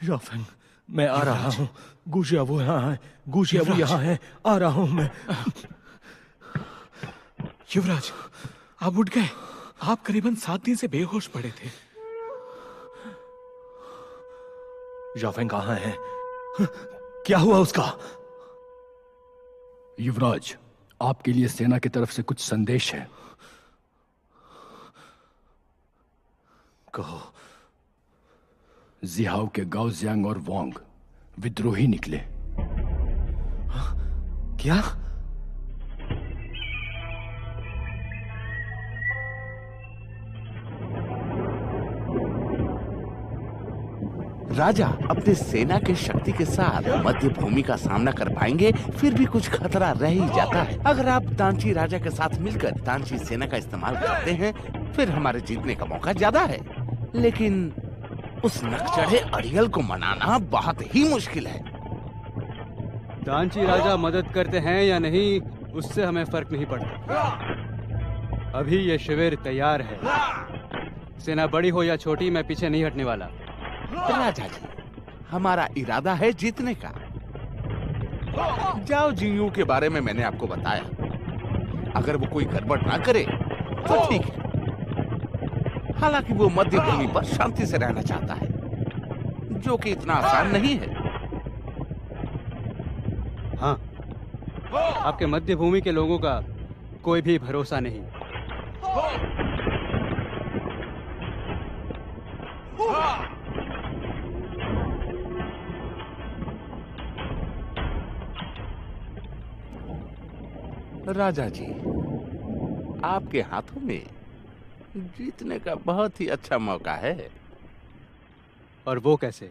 राफेंग, मैं आ रहा हूँ। गुजियावु यहाँ है, गुजियावु यहाँ है, आ रहा हूँ मैं। युवराज, आप उठ गए। आप करीबन 7 दिन से बेहोश पड़े थे। राफेंग कहाँ है? क्या हुआ उसका? युवराज, आपके लिए सेना की तरफ से कुछ संदेश है। कहो। जिहाओ के गाओ जियांग और वांग विद्रोही निकले। क्या? राजा अपने सेना के शक्ति के साथ मध्य भूमि का सामना कर पाएंगे, फिर भी कुछ खतरा रह ही जाता है। अगर आप तांची राजा के साथ मिलकर तांची सेना का इस्तेमाल करते हैं, फिर हमारे जीतने का मौका ज्यादा है। लेकिन उस नकचढ़े अड़ियल को मनाना बहुत ही मुश्किल है। तांची राजा मदद करते हैं या नहीं, उससे हमें फर्क नहीं पड़ता। अभी ये शिविर तैयार है। सेना बड़ी हो या छोटी, मैं पीछे नहीं हटने वाला। राजा जी, हमारा इरादा है जीतने का। जाओ जिंगयू के बारे में मैंने आपको बताया। अगर वो कोई गड़बड़ ना करे तो ठीक है। हालांकि वो मध्य भूमि पर शांति से रहना चाहता है, जो कि इतना आसान नहीं है। हाँ, आपके मध्य भूमि के लोगों का कोई भी भरोसा नहीं। राजा जी, आपके हाथों में जीतने का बहुत ही अच्छा मौका है। और वो कैसे?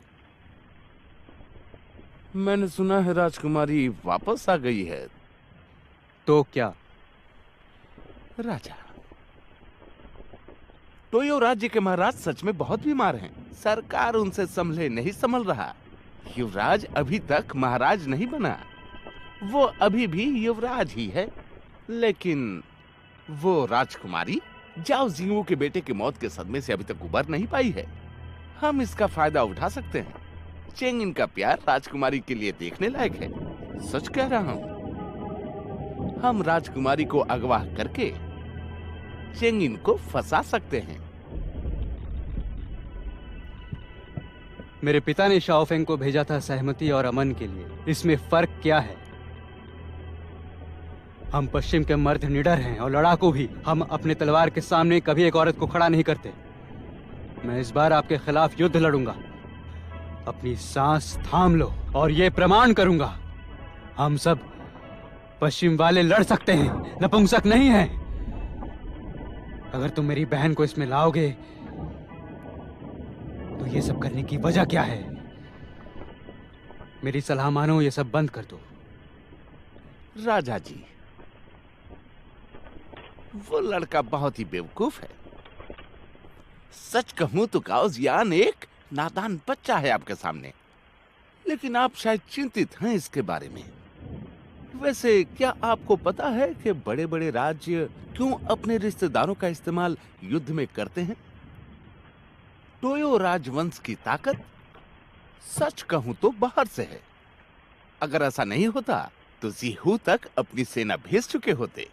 मैंने सुना है राजकुमारी वापस आ गई है। तो क्या? राजा, टोयो राज्य के महाराज सच में बहुत बीमार हैं। सरकार उनसे संभले नहीं संभल रहा। युवराज अभी तक महाराज नहीं बना। वो अभी भी युवराज ही है, लेकिन वो राजकुमारी जाओ जिंगू के बेटे की मौत के सदमे से अभी तक उबर नहीं पाई है। हम इसका फायदा उठा सकते हैं। चेंगिन का प्यार राजकुमारी के लिए देखने लायक है। सच कह रहा हूं। हम राजकुमारी को अगवा करके चेंगिन को फंसा सकते हैं। मेरे पिता ने शाओफेंग को भेजा था सहमति और अमन के लिए। इसमें फर्क क्या है? हम पश्चिम के मर्द निडर हैं और लड़ाकू भी। हम अपने तलवार के सामने कभी एक औरत को खड़ा नहीं करते। मैं इस बार आपके खिलाफ युद्ध लड़ूंगा। अपनी सांस थाम लो और ये प्रमाण करूंगा, हम सब पश्चिम वाले लड़ सकते हैं, नपुंसक नहीं हैं। अगर तुम मेरी बहन को इसमें लाओगे तो ये सब करने की वजह क्या है? मेरी सलाह मानो, ये सब बंद कर दो। राजा जी, वो लड़का बहुत ही बेवकूफ है। सच कहूं तो गाओजियान एक नादान बच्चा है आपके सामने, लेकिन आप शायद चिंतित हैं इसके बारे में। वैसे क्या आपको पता है कि बड़े बड़े राज्य क्यों अपने रिश्तेदारों का इस्तेमाल युद्ध में करते हैं? टोयो राजवंश की ताकत सच कहूं तो बाहर से है। अगर ऐसा नहीं होता तो जीहू तक अपनी सेना भेज चुके होते।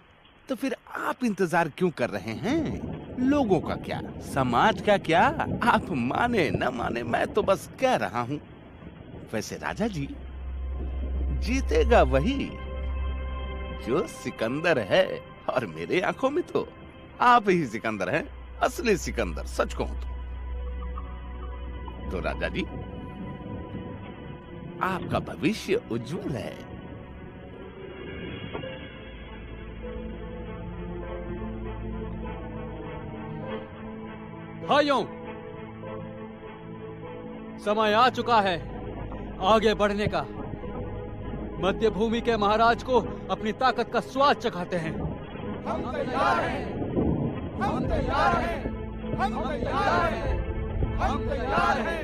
तो फिर आप इंतजार क्यों कर रहे हैं? लोगों का क्या, समाज का क्या? आप माने न माने, मैं तो बस कह रहा हूं। वैसे राजा जी, जीतेगा वही जो सिकंदर है, और मेरे आंखों में तो आप ही सिकंदर हैं, असली सिकंदर, सच कहूं तो राजा जी, आपका भविष्य उज्जवल है। भाइयों, समय आ चुका है आगे बढ़ने का। मध्य भूमि के महाराज को अपनी ताकत का स्वाद चखाते हैं। हम तैयार हैं, हम तैयार हैं, हम तैयार हैं, हम तैयार हैं,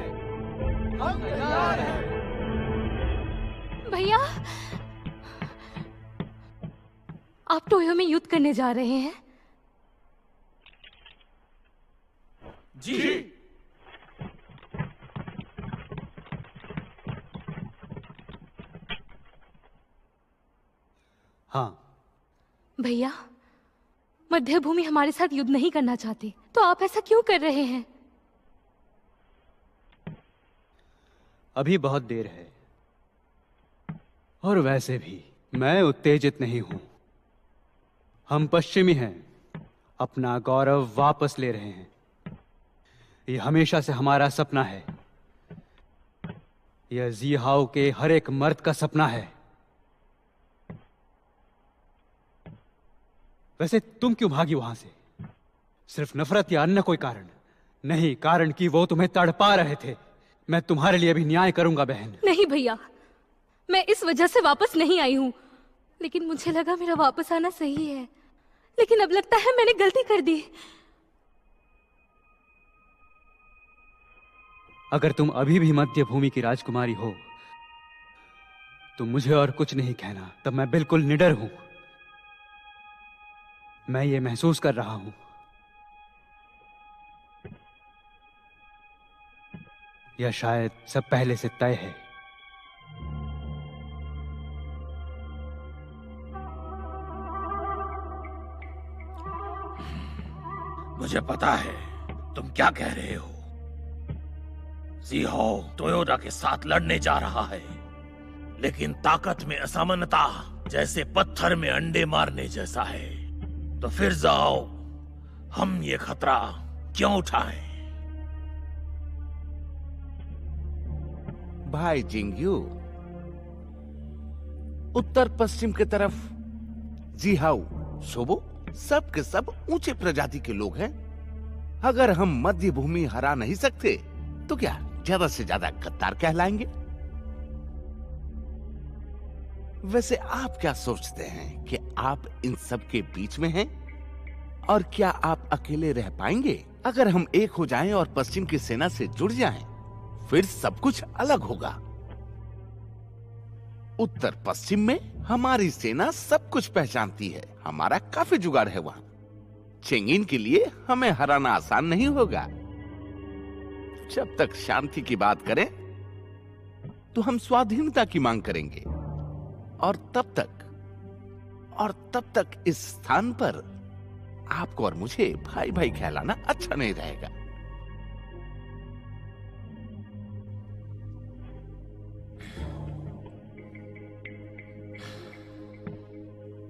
हम तैयार हैं। भैया, आप टोयो में युद्ध करने जा रहे हैं? जी। हाँ। भैया, मध्य भूमि हमारे साथ युद्ध नहीं करना चाहते, तो आप ऐसा क्यों कर रहे हैं? अभी बहुत देर है, और वैसे भी मैं उत्तेजित नहीं हूं। हम पश्चिमी हैं, अपना गौरव वापस ले रहे हैं। ये हमेशा से हमारा सपना है। यह जीहाओ के हर एक मर्द का सपना है। वैसे तुम क्यों भागी वहां से? सिर्फ नफरत या अन्य कोई कारण? नहीं, कारण कि वो तुम्हें तड़पा रहे थे। मैं तुम्हारे लिए भी न्याय करूंगा बहन। नहीं भैया, मैं इस वजह से वापस नहीं आई हूँ, लेकिन मुझे लगा मेरा वापस आना सही है। लेकिन अब लगता है मैंने गलती कर दी। अगर तुम अभी भी मध्य भूमि की राजकुमारी हो तो मुझे और कुछ नहीं कहना। तब मैं बिल्कुल निडर हूं। मैं ये महसूस कर रहा हूं। या शायद सब पहले से तय है। मुझे पता है तुम क्या कह रहे हो। जीहाओ टोयोडा के साथ लड़ने जा रहा है, लेकिन ताकत में असमानता जैसे पत्थर में अंडे मारने जैसा है। तो फिर जाओ, हम ये खतरा क्यों उठाएं? भाई जिंगयू, उत्तर पश्चिम के तरफ जीहाओ, शोबो, सब के सब ऊंचे प्रजाति के लोग हैं। अगर हम मध्य भूमि हरा नहीं सकते तो क्या ज्यादा से ज्यादा गद्दार कहलाएंगे? वैसे आप क्या सोचते हैं कि आप इन सब के बीच में हैं? और क्या आप अकेले रह पाएंगे? अगर हम एक हो जाएं और पश्चिम की सेना से जुड़ जाएं, फिर सब कुछ अलग होगा। उत्तर पश्चिम में हमारी सेना सब कुछ पहचानती है। हमारा काफी जुगाड़ है वहां। चेंगिन के लिए हमें हराना आसान नहीं होगा। जब तक शांति की बात करें तो हम स्वाधीनता की मांग करेंगे, और तब तक इस स्थान पर आपको और मुझे भाई भाई कहलाना अच्छा नहीं रहेगा।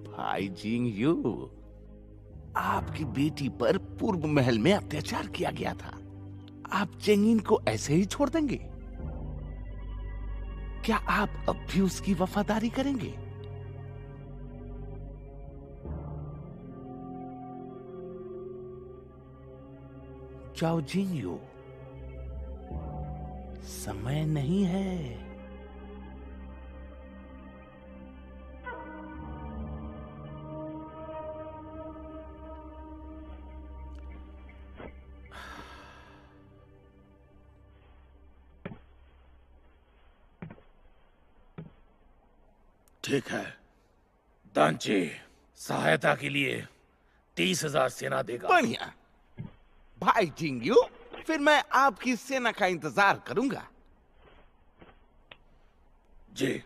भाई जिंगयू, आपकी बेटी पर पूर्व महल में अत्याचार किया गया था। आप चेंगिन को ऐसे ही छोड़ देंगे? क्या आप अब भी उसकी वफादारी करेंगे? चाओ जिंगयू, समय नहीं है। ठीक है, दांची सहायता के लिए 30,000 सेना देगा। बढ़िया भाई जिंगयू, फिर मैं आपकी सेना का इंतजार करूंगा। जी।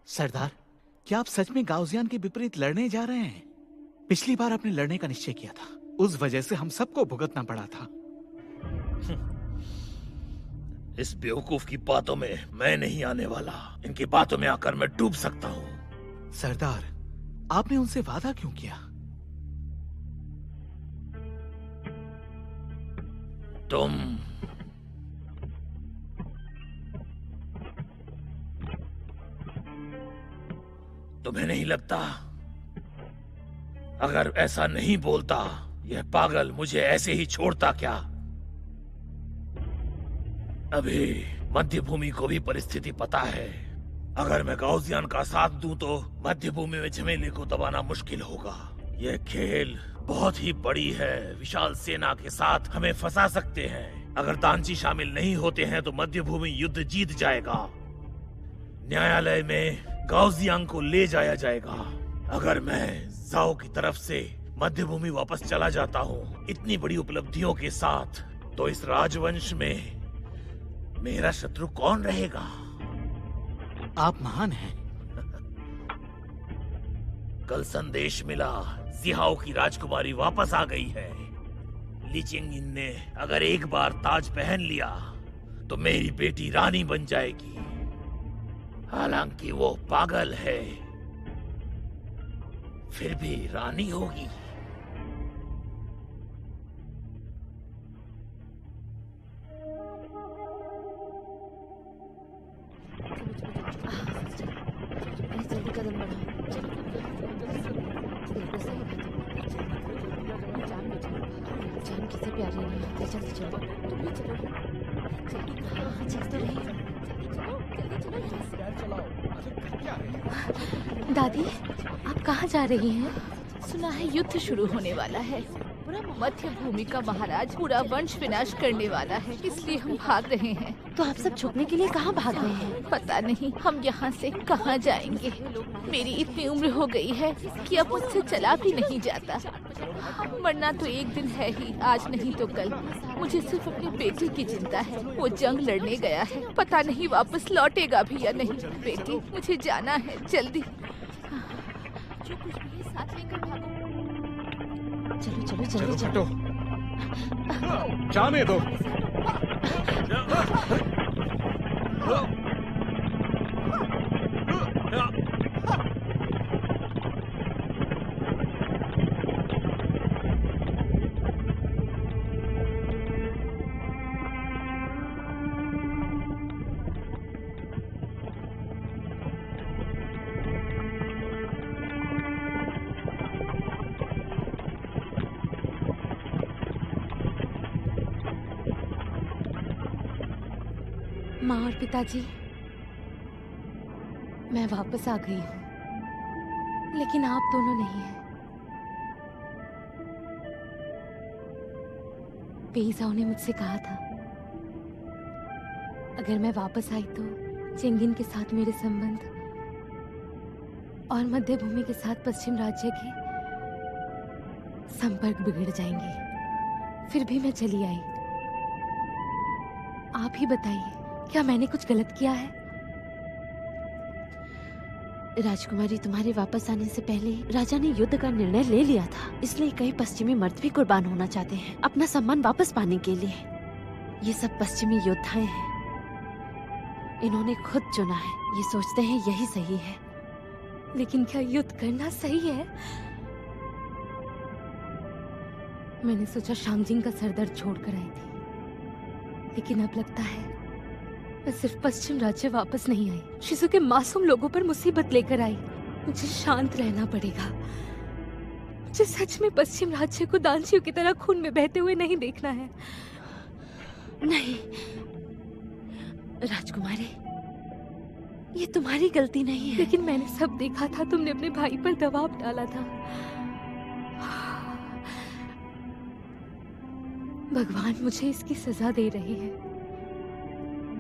सरदार, क्या आप सच में गाउजियान के विपरीत लड़ने जा रहे हैं? पिछली बार आपने लड़ने का निश्चय किया था, उस वजह से हम सबको भुगतना पड़ा था। इस बेवकूफ की बातों में मैं नहीं आने वाला। इनकी बातों में आकर मैं डूब सकता हूँ। सरदार, आपने उनसे वादा क्यों किया? तुम्हें नहीं लगता अगर ऐसा नहीं बोलता यह पागल मुझे ऐसे ही छोड़ता क्या? अभी मध्य भूमि को भी परिस्थिति पता है। अगर मैं गाउजियान का साथ दूं तो मध्य भूमि में झमेले को दबाना मुश्किल होगा। यह खेल बहुत ही बड़ी है, विशाल सेना के साथ हमें फंसा सकते हैं। अगर दांची शामिल नहीं होते हैं तो मध्य भूमि युद्ध जीत जाएगा। न्यायालय में गाउजियान को ले जाया जाएगा। अगर मैं जाओ की तरफ से मध्य भूमि वापस चला जाता हूँ इतनी बड़ी उपलब्धियों के साथ, तो इस राजवंश में मेरा शत्रु कौन रहेगा? आप महान हैं। कल संदेश मिला, जिहाओ की राजकुमारी वापस आ गई है। ली चिंगिन ने अगर एक बार ताज पहन लिया तो मेरी बेटी रानी बन जाएगी। हालांकि वो पागल है, फिर भी रानी होगी। जल्दी कदम बढ़ाओ। जान किसे प्यारी नहीं होती। जल्दी चलो, तुम भी चलो। हाँ, चल तो रही। दादी, आप कहाँ जा रही हैं? सुना है युद्ध शुरू होने वाला है। पूरा मध्य भूमि का महाराज पूरा वंश विनाश करने वाला है, इसलिए हम भाग रहे हैं। तो आप सब छुपने के लिए कहाँ भाग रहे हैं? पता नहीं हम यहाँ से कहाँ जाएंगे। मेरी इतनी उम्र हो गई है कि अब मुझसे चला भी नहीं जाता। मरना तो एक दिन है ही, आज नहीं तो कल। मुझे सिर्फ अपनी बेटी की चिंता है। वो जंग लड़ने गया है, पता नहीं वापस लौटेगा भी या नहीं। बेटी, मुझे जाना है, जल्दी। जो कुछ भी है साथ लेकर भागो। चलो चलो जल्दी चलो, जाने दो। माँ और पिताजी, मैं वापस आ गई हूँ, लेकिन आप दोनों नहीं हैं। पेइजाओ ने मुझसे कहा था अगर मैं वापस आई तो चेंगिन के साथ मेरे संबंध और मध्य भूमि के साथ पश्चिम राज्य के संपर्क बिगड़ जाएंगे। फिर भी मैं चली आई। आप ही बताइए, क्या मैंने कुछ गलत किया है? राजकुमारी, तुम्हारे वापस आने से पहले राजा ने युद्ध का निर्णय ले लिया था, इसलिए कई पश्चिमी मर्द भी कुर्बान होना चाहते हैं अपना सम्मान वापस पाने के लिए। ये सब पश्चिमी योद्धाएं हैं, इन्होंने खुद चुना है, ये सोचते हैं यही सही है। लेकिन क्या युद्ध करना सही है? मैंने सोचा शांगजिंग का सरदर्द छोड़कर आई थी, लेकिन अब लगता है मैं सिर्फ पश्चिम राज्य वापस नहीं आई, शिजू के मासूम लोगों पर मुसीबत लेकर आई। मुझे शांत रहना पड़ेगा। मुझे सच में पश्चिम राज्य को दानशिव की तरह खून में बहते हुए नहीं देखना है। नहीं राजकुमारी, ये तुम्हारी गलती नहीं है। लेकिन मैंने सब देखा था, तुमने अपने भाई पर दबाव डाला था। भगवान मुझे इसकी सजा दे रहे हैं।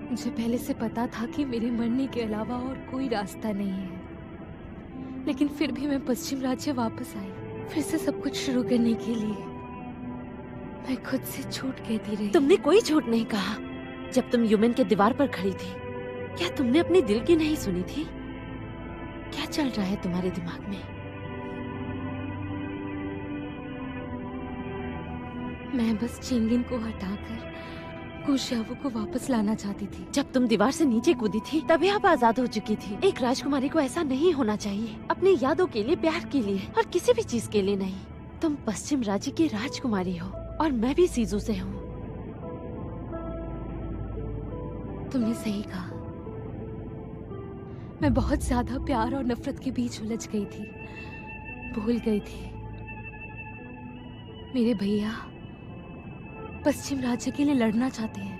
मुझे पहले से पता था कि मेरे मरने के अलावा और कोई रास्ता नहीं है, लेकिन फिर भी मैं पश्चिम राज्य वापस आई, फिर से सब कुछ शुरू करने के लिए। मैं खुद से झूठ कहती रही। तुमने कोई झूठ नहीं कहा। जब तुम यूमेन के दीवार पर खड़ी थी, क्या तुमने अपने दिल की नहीं सुनी थी? क्या चल रहा है तुम्हारे दिमाग में? मैं बस चेंगिन को हटाकर कुशावु को वापस लाना चाहती थी। जब तुम दीवार से नीचे कूदी थी, तभी आप आजाद हो चुकी थी। एक राजकुमारी को ऐसा नहीं होना चाहिए। अपनी यादों के लिए, प्यार के लिए और किसी भी चीज के लिए नहीं। तुम पश्चिम राज्य की राजकुमारी हो और मैं भी सीजू से हूँ। तुमने सही कहा। मैं बहुत ज्यादा प्यार और नफरत के बीच उलझ गई थी, भूल गई थी। मेरे भैया पश्चिम राज्य के लिए लड़ना चाहते हैं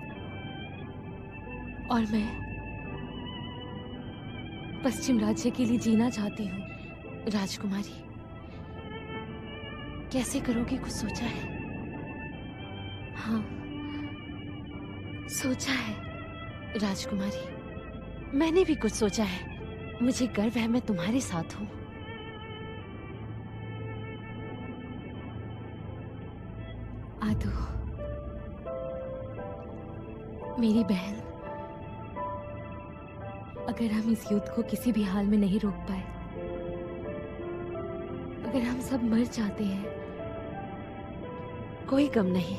और मैं पश्चिम राज्य के लिए जीना चाहती हूँ। राजकुमारी, कैसे करोगी, कुछ सोचा है? हाँ, सोचा है। राजकुमारी, मैंने भी कुछ सोचा है। मुझे गर्व है मैं तुम्हारे साथ हूँ। आदू, मेरी बहन, अगर हम इस युद्ध को किसी भी हाल में नहीं रोक पाए, अगर हम सब मर जाते हैं, कोई गम नहीं।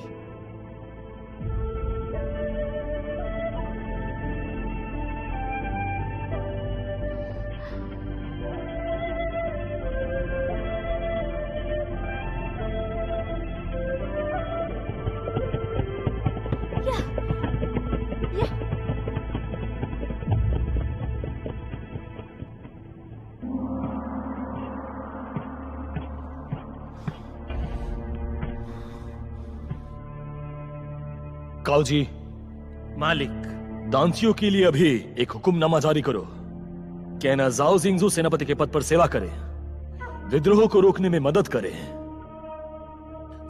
काओजी, मालिक, दांसियों के लिए अभी एक हुक्मनामा जारी करो। कहना जाओ जिंगजू सेनापति के पद पर सेवा करे, विद्रोह को रोकने में मदद करे।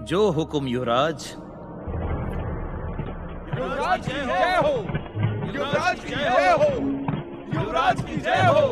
जो हुक्म युवराज। युवराज की जय हो, युवराज की जय हो, युवराज की जय हो।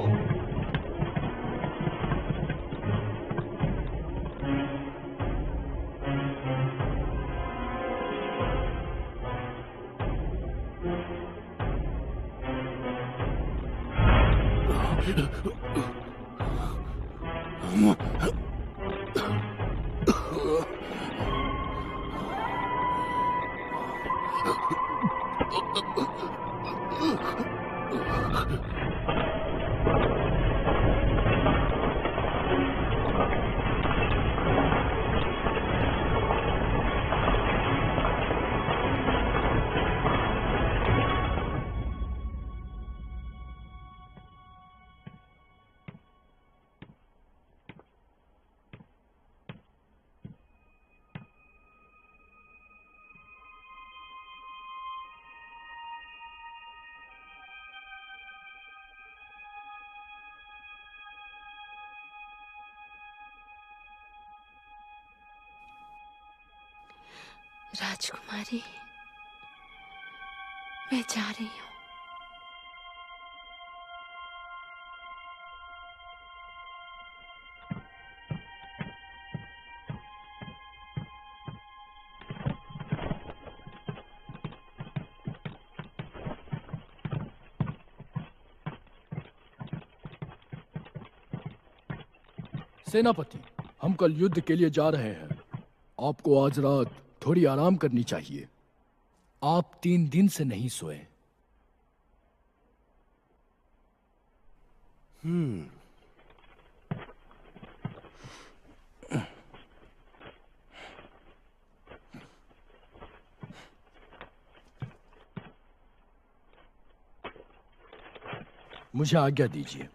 राजकुमारी, मैं जा रही हूँ। सेनापति, हम कल युद्ध के लिए जा रहे हैं। आपको आज रात थोड़ी आराम करनी चाहिए। आप 3 दिन से नहीं सोए। मुझे आज्ञा दीजिए।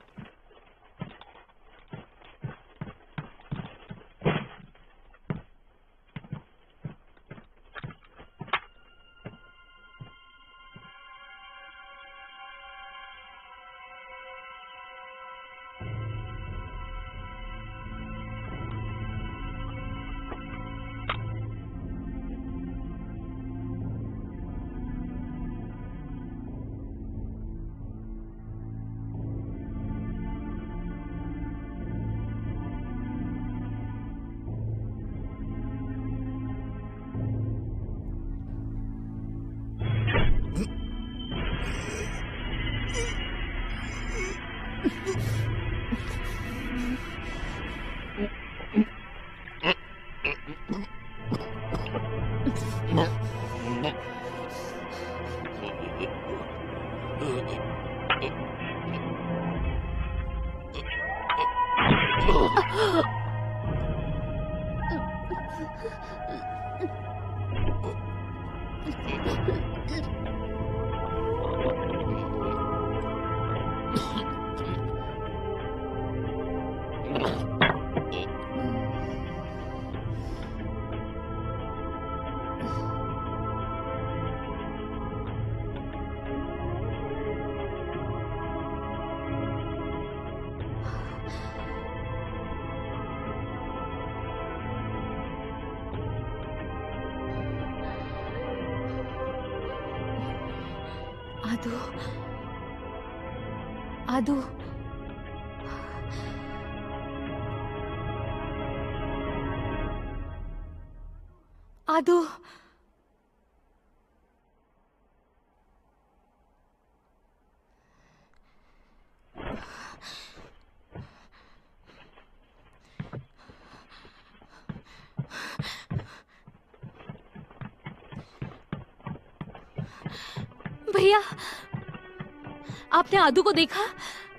आदू, आदू, आदू, भैया, आपने आदू को देखा?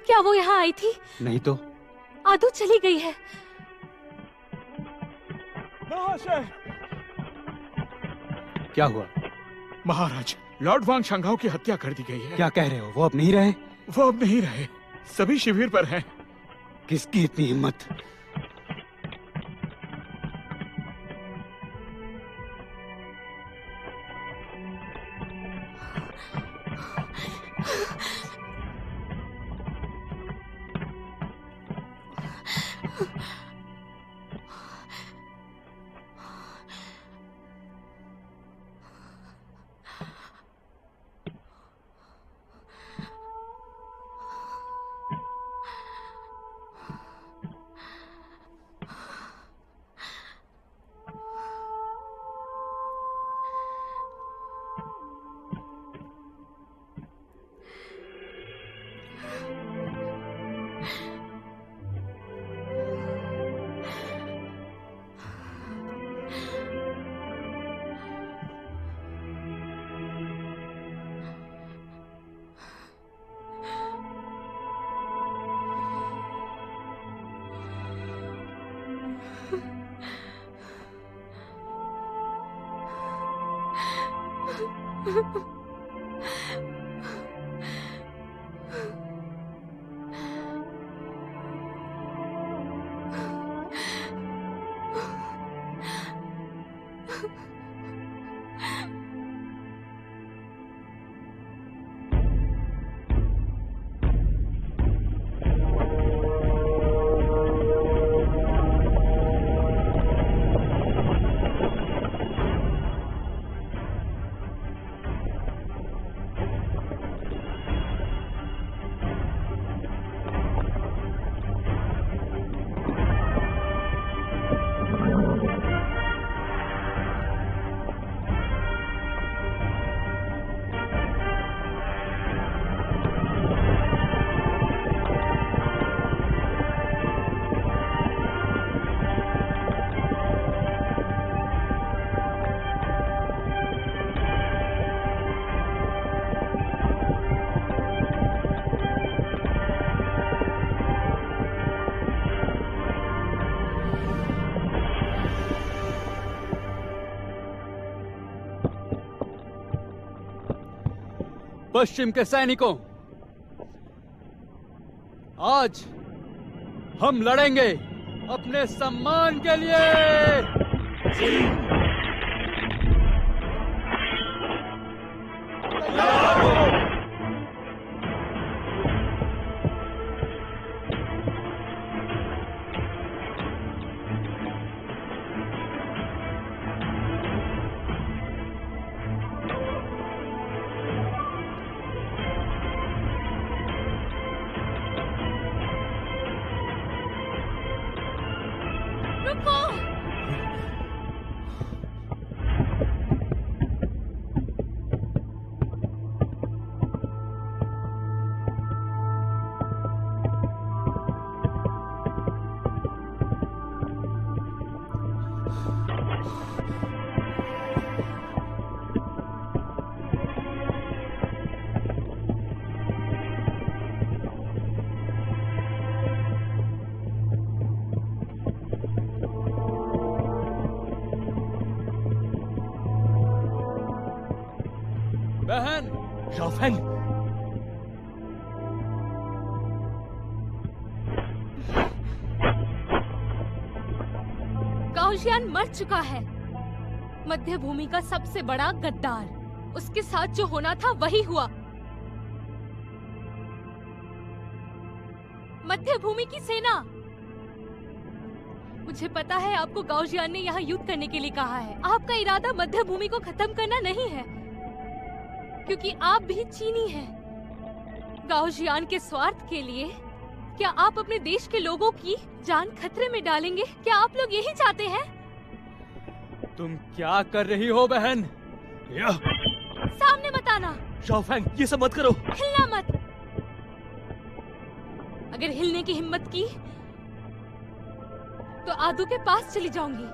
क्या वो यहाँ आई थी? नहीं तो। आदू चली गई है। महाशय! क्या हुआ? महाराज, लॉर्ड वांग शंघाओ की हत्या कर दी गई है। क्या कह रहे हो? वो अब नहीं रहे? वो अब नहीं रहे, सभी शिविर पर हैं। किसकी इतनी हिम्मत? पश्चिम के सैनिकों, आज हम लड़ेंगे अपने सम्मान के लिए। बहन। शाओफेंग, गाओजियान मर चुका है। मध्य भूमि का सबसे बड़ा गद्दार। उसके साथ जो होना था वही हुआ। मध्य भूमि की सेना। मुझे पता है आपको गाओजियान ने यहाँ युद्ध करने के लिए कहा है। आपका इरादा मध्य भूमि को खत्म करना नहीं है, क्योंकि आप भी चीनी हैं। गाओजियान के स्वार्थ के लिए क्या आप अपने देश के लोगों की जान खतरे में डालेंगे? क्या आप लोग यही चाहते हैं? तुम क्या कर रही हो बहन? सामने मत आना। शाओफेंग, ये सब मत करो। हिलना मत। अगर हिलने की हिम्मत की तो आदू के पास चली जाऊंगी।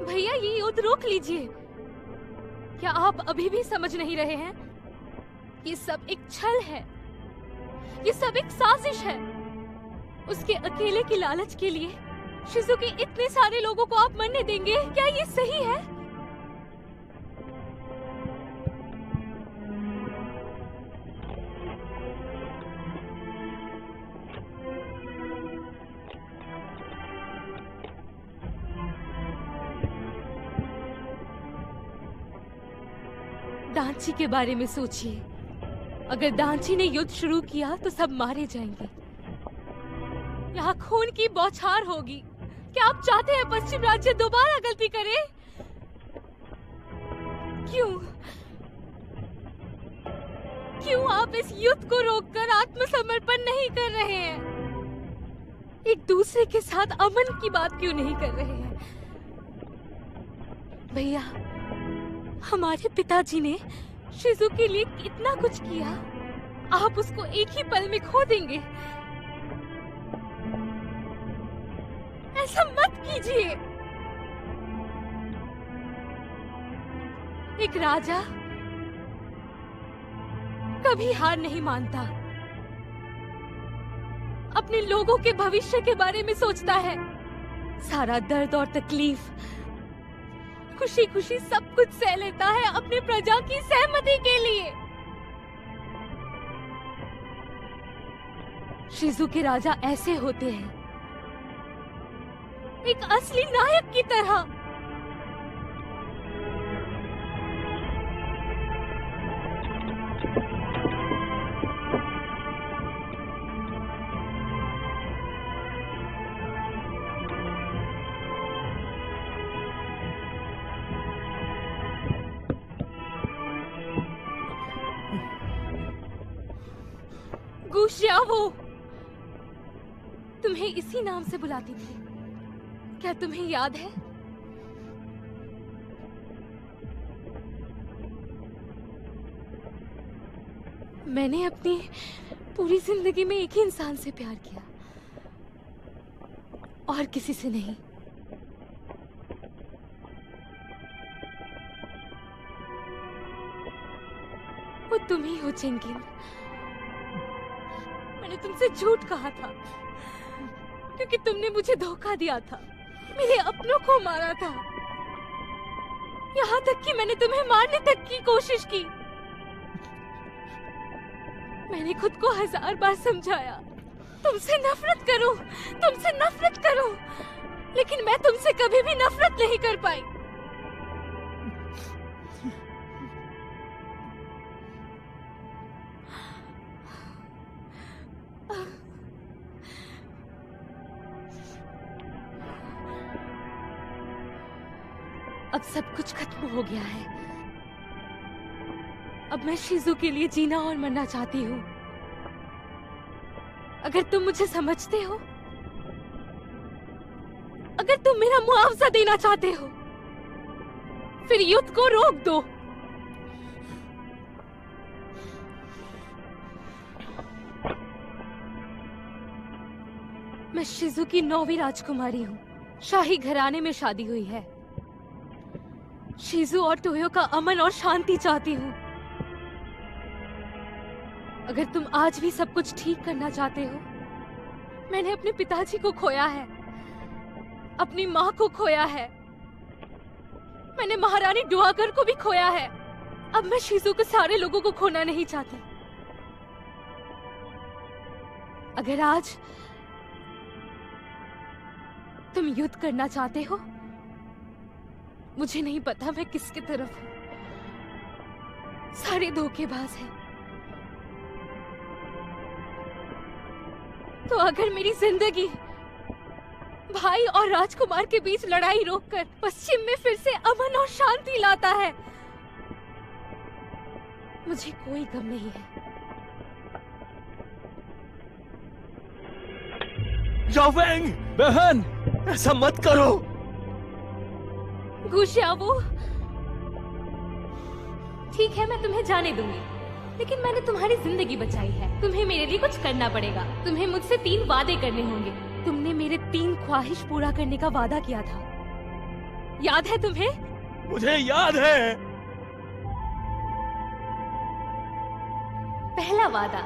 भैया, ये युद्ध रोक लीजिए। क्या आप अभी भी समझ नहीं रहे हैं? ये सब एक छल है, ये सब एक साजिश है। उसके अकेले की लालच के लिए शिज़ू के इतने सारे लोगों को आप मरने देंगे? क्या ये सही है? दांची के बारे में सोचिए। अगर दांची ने युद्ध शुरू किया तो सब मारे जाएंगे। यहाँ खून की बौछार होगी। क्या आप चाहते हैं पश्चिम राज्य दोबारा गलती करे? क्यों आप इस युद्ध को रोककर आत्मसमर्पण नहीं कर रहे हैं? एक दूसरे के साथ अमन की बात क्यों नहीं कर रहे हैं? भैया, हमारे पिताजी ने शिज़ू के लिए इतना कुछ किया, आप उसको एक ही पल में खो देंगे? ऐसा मत कीजिए। एक राजा कभी हार नहीं मानता। अपने लोगों के भविष्य के बारे में सोचता है। सारा दर्द और तकलीफ खुशी खुशी सब कुछ सह लेता है अपनी प्रजा की सहमति के लिए। शिज़ू के राजा ऐसे होते हैं, एक असली नायक की तरह। गुशियावो, तुम्हें इसी नाम से बुलाती थी, क्या तुम्हें याद है? मैंने अपनी पूरी जिंदगी में एक ही इंसान से प्यार किया, और किसी से नहीं। वो तुम ही हो चिंगिन। मैंने तुमसे झूठ कहा था क्योंकि तुमने मुझे धोखा दिया था, मेरे अपनों को मारा था। यहाँ तक कि मैंने तुम्हें मारने तक की कोशिश की। मैंने खुद को 1000 बार समझाया, तुमसे नफरत करूं, तुमसे नफरत करूं, लेकिन मैं तुमसे कभी भी नफरत नहीं कर पाई। अब सब कुछ खत्म हो गया है। अब मैं शिज़ू के लिए जीना और मरना चाहती हूँ। अगर तुम मुझे समझते हो, अगर तुम मेरा मुआवजा देना चाहते हो, फिर युद्ध को रोक दो। मैं शिज़ू की 9वीं राजकुमारी हूँ। शाही घराने में शादी हुई है। शिज़ू और टोयो का अमन और शांति चाहती हूँ। अगर तुम आज भी सब कुछ ठीक करना चाहते हो, मैंने अपने पिताजी को खोया है, अपनी माँ को खोया है, मैंने महारानी डुआकर को भी खोया है। अब मैं शीजू के सारे लोगों को खोना नहीं चाहती। अगर आज तुम युद्ध करना चाहते हो, मुझे नहीं पता मैं किसकी तरफ हूं। सारे धोखेबाज हैं। तो अगर मेरी जिंदगी भाई और राजकुमार के बीच लड़ाई रोककर पश्चिम में फिर से अमन और शांति लाता है, मुझे कोई गम नहीं है। जाओ फेंग, बहन, ऐसा मत करो। गुशियावो, ठीक है, मैं तुम्हें जाने दूंगी, लेकिन मैंने तुम्हारी जिंदगी बचाई है। तुम्हें मेरे लिए कुछ करना पड़ेगा। तुम्हें मुझसे 3 वादे करने होंगे। तुमने मेरे 3 ख्वाहिश पूरा करने का वादा किया था, याद है तुम्हें? मुझे याद है। पहला वादा,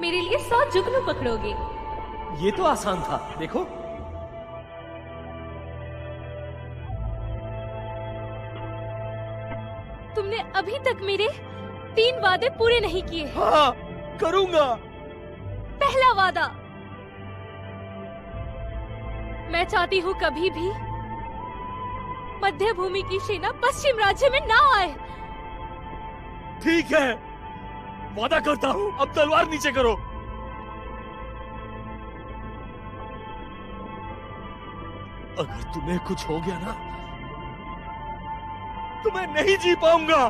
मेरे लिए 100 जुगनू पकड़ोगे। ये तो आसान था, देखो। तुमने अभी तक मेरे 3 वादे पूरे नहीं किए। हाँ, करूंगा। पहला वादा, मैं चाहती हूँ कभी भी मध्य भूमि की सेना पश्चिम राज्य में ना आए। ठीक है, वादा करता हूँ। अब तलवार नीचे करो। अगर तुम्हें कुछ हो गया ना, तो मैं नहीं जी पाऊंगा।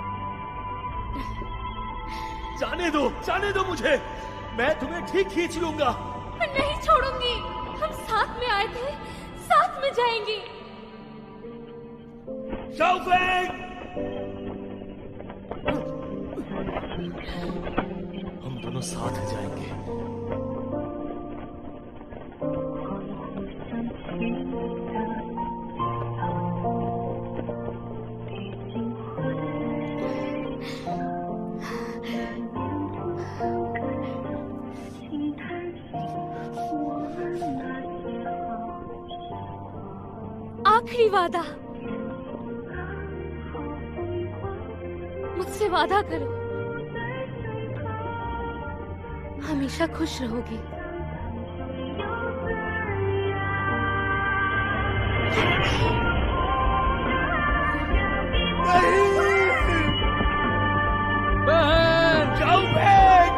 जाने दो मुझे। मैं तुम्हें ठीक खींच लूंगा। मैं नहीं छोड़ूंगी। हम साथ में आए थे, साथ में जाएंगे। जाओ फेंग। हम दोनों साथ जाएंगे। आखिरी वादा, मुझसे वादा करो, हमेशा खुश रहोगे। बहन, जाओ फेंग।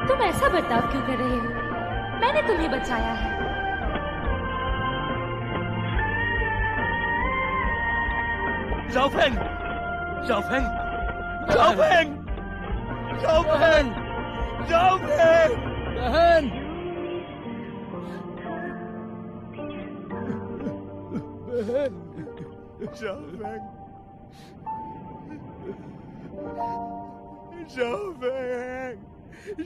तुम ऐसा बर्ताव क्यों कर रहे हो? मैंने तुम्हें बचाया है। जाओ फेंग, जाओ फेंग, जाओ फेंग, जाओ फेंग, जाओ फेंग। बहन, बहन, जाओ फेंग, जाओ फेंग,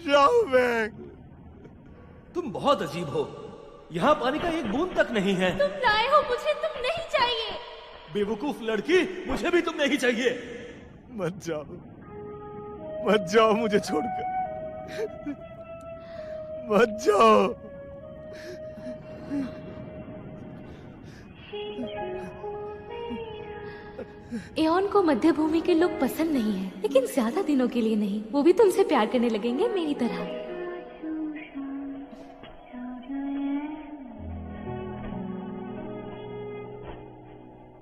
जाओ फेंग। तुम बहुत अजीब हो। यहाँ पानी का एक बूंद तक नहीं है। तुम लाए हो, मुझे तुम नहीं चाहिए। बेवकूफ लड़की, मुझे भी तुम नहीं चाहिए। मत जाओ मुझे छोड़कर। मत जाओ। एओन को मध्य भूमि के लोग पसंद नहीं है, लेकिन ज्यादा दिनों के लिए नहीं। वो भी तुमसे प्यार करने लगेंगे मेरी तरह।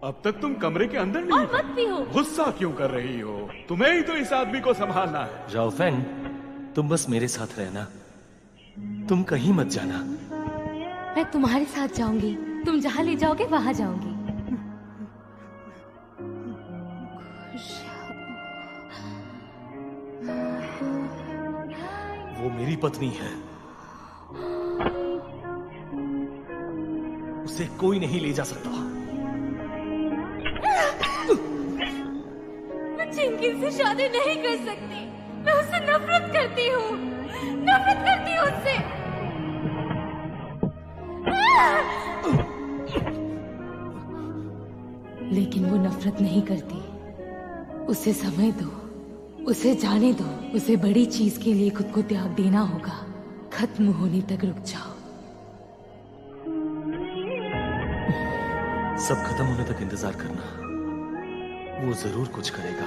अब तक तुम कमरे के अंदर नहीं और मत भी हो। गुस्सा क्यों कर रही हो? तुम्हें ही तो इस आदमी को संभालना है। जाओ फेंग, तुम बस मेरे साथ रहना। तुम कहीं मत जाना। मैं तुम्हारे साथ जाऊंगी। तुम जहाँ ले जाओगे वहाँ जाऊंगी। वो मेरी पत्नी है। उसे कोई नहीं ले जा सकता। मैं चिंकिन से शादी नहीं कर सकती। मैं उससे नफरत करती हूँ, नफरत करती हूँ उससे। लेकिन वो नफरत नहीं करती। उसे समय दो, उसे जाने दो। उसे बड़ी चीज के लिए खुद को त्याग देना होगा। खत्म होने तक रुक जाओ। सब खत्म होने तक इंतजार करना, वो जरूर कुछ करेगा।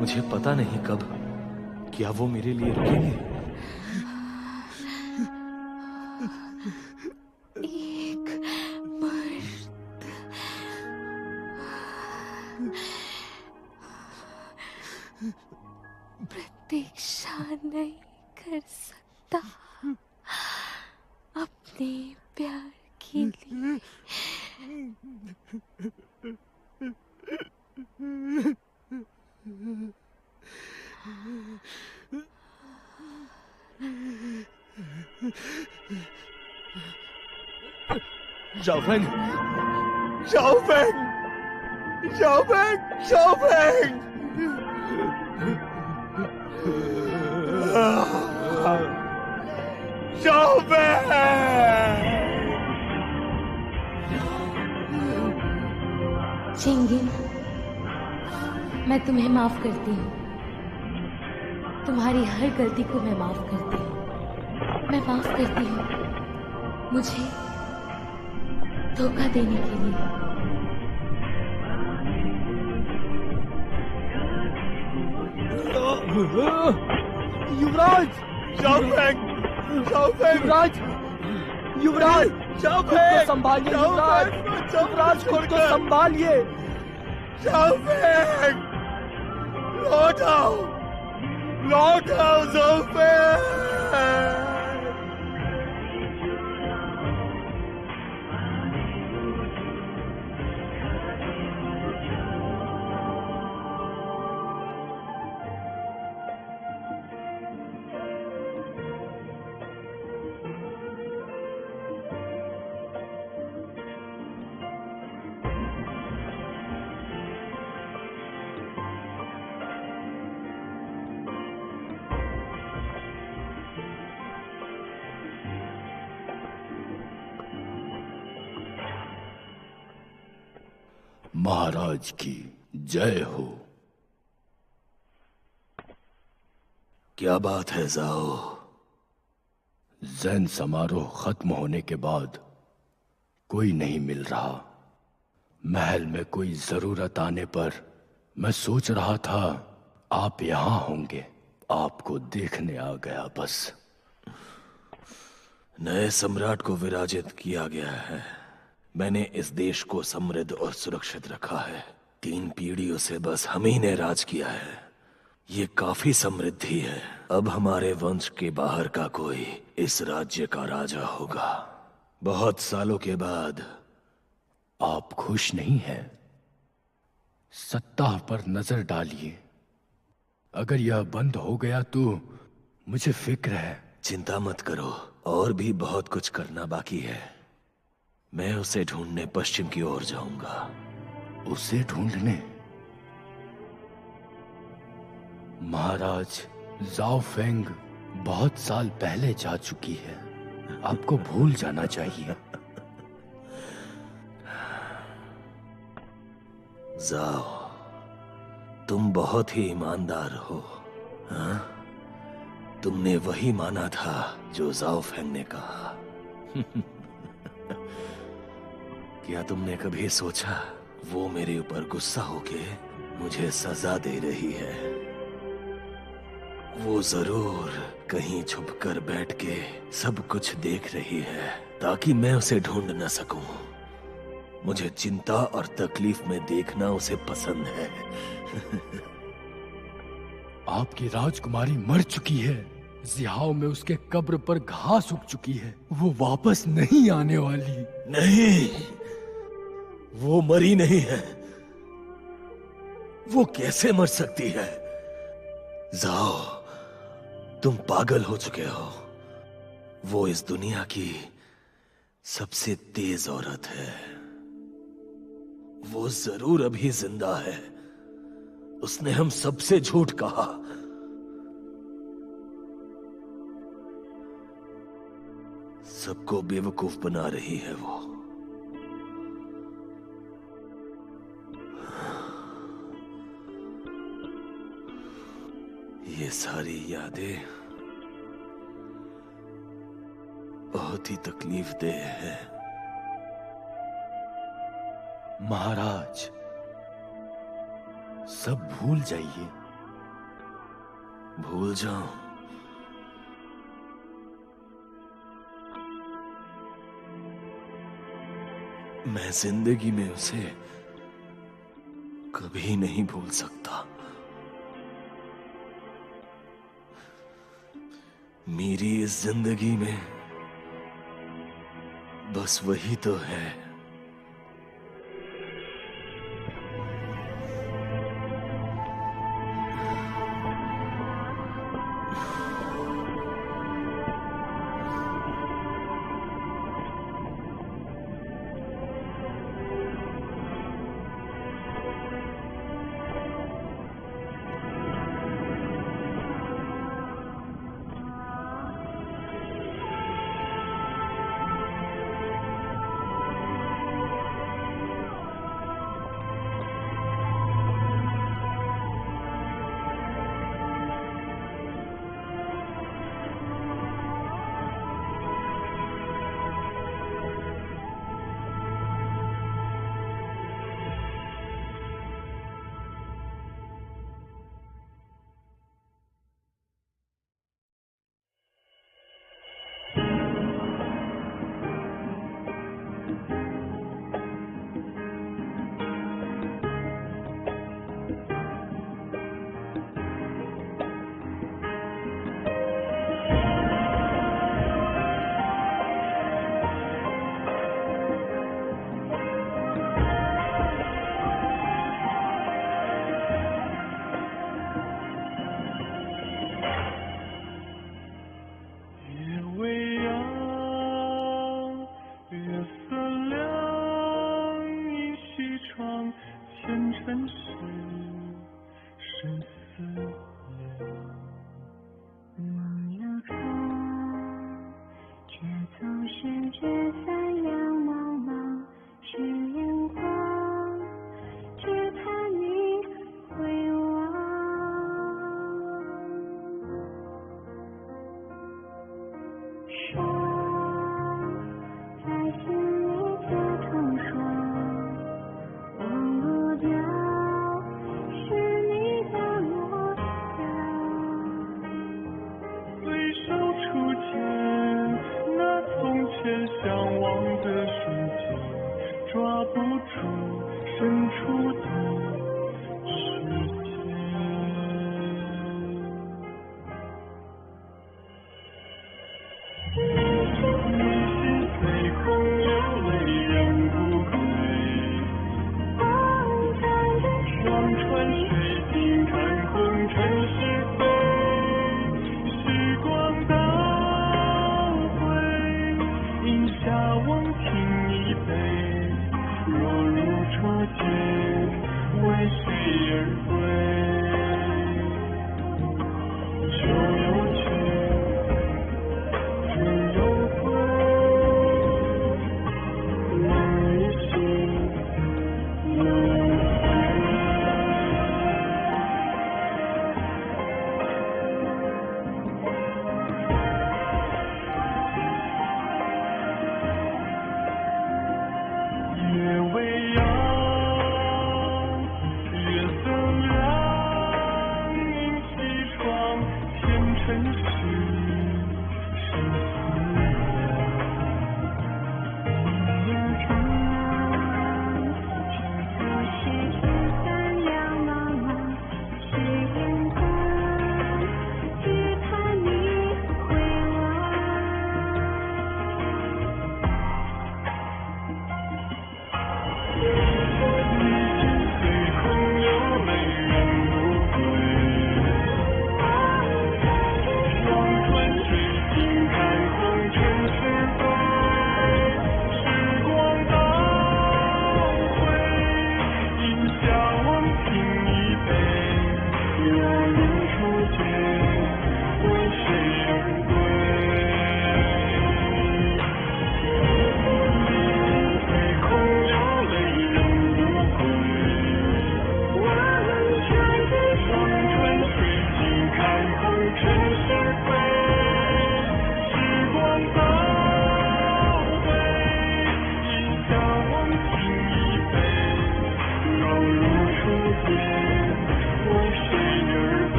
मुझे पता नहीं कब, क्या वो मेरे लिए रुकेंगे? एक मर्द प्रतीक्षा नहीं कर सकता अपने प्यार के लिए। ज़ाओफेंग, ज़ाओफेंग, ज़ाओफेंग, ज़ाओफेंग। चिंगिन, मैं तुम्हें माफ करती हूँ। तुम्हारी हर गलती को मैं माफ करती हूँ। मैं माफ करती हूँ मुझे धोखा देने के लिए। युवराज! ज़ाओफेंग, ज़ाओफेंग, युवराज! युवराज! ज़ाओफेंग, संभालिए युवराज! युवराज खुद को संभालिए! ज़ाओफेंग, लौट आओ, लौट आओ ज़ाओफेंग। महाराज की जय हो। क्या बात है जाओ? जैन समारोह खत्म होने के बाद कोई नहीं मिल रहा। महल में कोई जरूरत आने पर मैं सोच रहा था आप यहाँ होंगे। आपको देखने आ गया बस। नए सम्राट को विराजित किया गया है। मैंने इस देश को समृद्ध और सुरक्षित रखा है। 3 पीढ़ियों से बस हम ही ने राज किया है। ये काफी समृद्धि है। अब हमारे वंश के बाहर का कोई इस राज्य का राजा होगा। बहुत सालों के बाद। आप खुश नहीं हैं? सत्ता पर नजर डालिए। अगर यह बंद हो गया तो मुझे फिक्र है। चिंता मत करो, और भी बहुत कुछ करना बाकी है। मैं उसे ढूंढने पश्चिम की ओर जाऊंगा। उसे ढूंढने? महाराज, ज़ाओफेंग बहुत साल पहले जा चुकी है। आपको भूल जाना चाहिए। जाओ, तुम बहुत ही ईमानदार हो। हाँ? तुमने वही माना था जो ज़ाओफेंग ने कहा। क्या तुमने कभी सोचा वो मेरे ऊपर गुस्सा होके मुझे सजा दे रही है? वो जरूर कहीं छुपकर बैठ के सब कुछ देख रही है ताकि मैं उसे ढूंढ न सकूं। मुझे चिंता और तकलीफ में देखना उसे पसंद है। आपकी राजकुमारी मर चुकी है। जिहाओ में उसके कब्र पर घास उग चुकी है। वो वापस नहीं आने वाली। नहीं, वो मरी नहीं है। वो कैसे मर सकती है? जाओ, तुम पागल हो चुके हो। वो इस दुनिया की सबसे तेज औरत है। वो जरूर अभी जिंदा है। उसने हम सबसे झूठ कहा। सबको बेवकूफ बना रही है वो। ये सारी यादें बहुत ही तकलीफदेह है। महाराज, सब भूल जाइए। भूल जाऊं? मैं जिंदगी में उसे कभी नहीं भूल सकता। मेरी इस जिंदगी में बस वही तो है।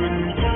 है।